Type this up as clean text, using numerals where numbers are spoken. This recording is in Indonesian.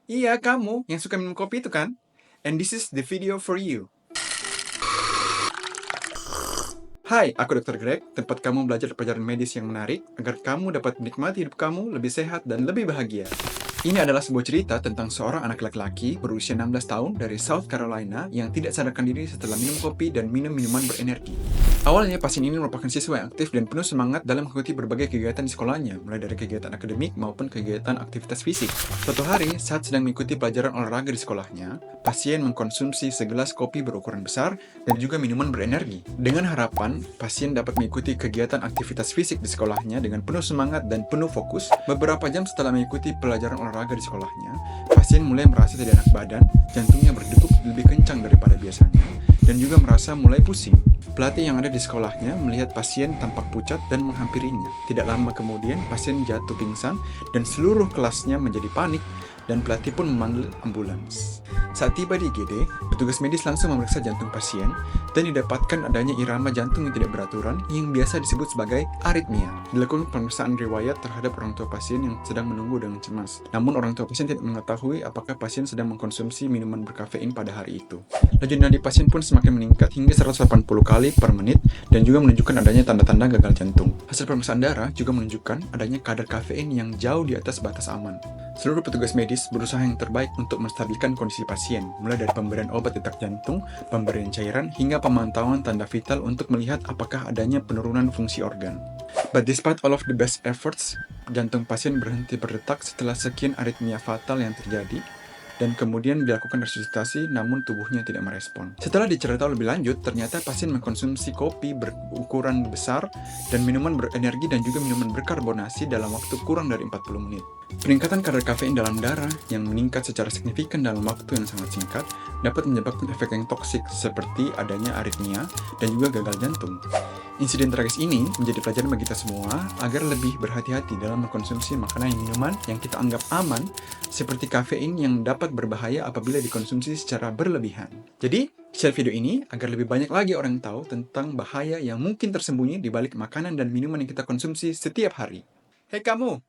Iya, kamu yang suka minum kopi itu kan? And this is the video for you. Hai, aku Dr. Greg, tempat kamu belajar pelajaran medis yang menarik agar kamu dapat menikmati hidup kamu lebih sehat dan lebih bahagia. Ini adalah sebuah cerita tentang seorang anak laki-laki berusia 16 tahun dari South Carolina yang tidak sadarkan diri setelah minum kopi dan minum minuman berenergi. Awalnya, pasien ini merupakan siswa yang aktif dan penuh semangat dalam mengikuti berbagai kegiatan di sekolahnya, mulai dari kegiatan akademik maupun kegiatan aktivitas fisik. Suatu hari, saat sedang mengikuti pelajaran olahraga di sekolahnya, pasien mengkonsumsi segelas kopi berukuran besar dan juga minuman berenergi. Dengan harapan, pasien dapat mengikuti kegiatan aktivitas fisik di sekolahnya dengan penuh semangat dan penuh fokus. Beberapa jam setelah mengikuti pelajaran olahraga di sekolahnya, pasien mulai merasa tidak enak badan, jantungnya berdegup lebih kencang daripada biasanya, dan juga merasa mulai pusing. Pelatih yang ada di sekolahnya melihat pasien tampak pucat dan menghampirinya. Tidak lama kemudian, pasien jatuh pingsan dan seluruh kelasnya menjadi panik dan pelatih pun memanggil ambulans. Saat tiba di IGD, petugas medis langsung memeriksa jantung pasien dan didapatkan adanya irama jantung yang tidak beraturan yang biasa disebut sebagai aritmia. Dilakukan pemeriksaan riwayat terhadap orang tua pasien yang sedang menunggu dengan cemas. Namun orang tua pasien tidak mengetahui apakah pasien sedang mengkonsumsi minuman berkafein pada hari itu. Laju nadi pasien pun semakin meningkat hingga 180 kali per menit dan juga menunjukkan adanya tanda-tanda gagal jantung. Hasil pemeriksaan darah juga menunjukkan adanya kadar kafein yang jauh di atas batas aman. Seluruh petugas medis berusaha yang terbaik untuk menstabilkan kondisi pasien, mulai dari pemberian obat detak jantung, pemberian cairan, hingga pemantauan tanda vital untuk melihat apakah adanya penurunan fungsi organ. But despite all of the best efforts, jantung pasien berhenti berdetak setelah sekian aritmia fatal yang terjadi, dan kemudian dilakukan resusitasi namun tubuhnya tidak merespon. Setelah diceritakan lebih lanjut, ternyata pasien mengkonsumsi kopi berukuran besar dan minuman berenergi dan juga minuman berkarbonasi dalam waktu kurang dari 40 menit. Peningkatan kadar kafein dalam darah yang meningkat secara signifikan dalam waktu yang sangat singkat dapat menyebabkan efek yang toksik seperti adanya aritmia dan juga gagal jantung. Insiden tragis ini menjadi pelajaran bagi kita semua agar lebih berhati-hati dalam mengkonsumsi makanan dan minuman yang kita anggap aman seperti kafein yang dapat berbahaya apabila dikonsumsi secara berlebihan. Jadi, share video ini agar lebih banyak lagi orang tahu tentang bahaya yang mungkin tersembunyi di balik makanan dan minuman yang kita konsumsi setiap hari. Hei kamu!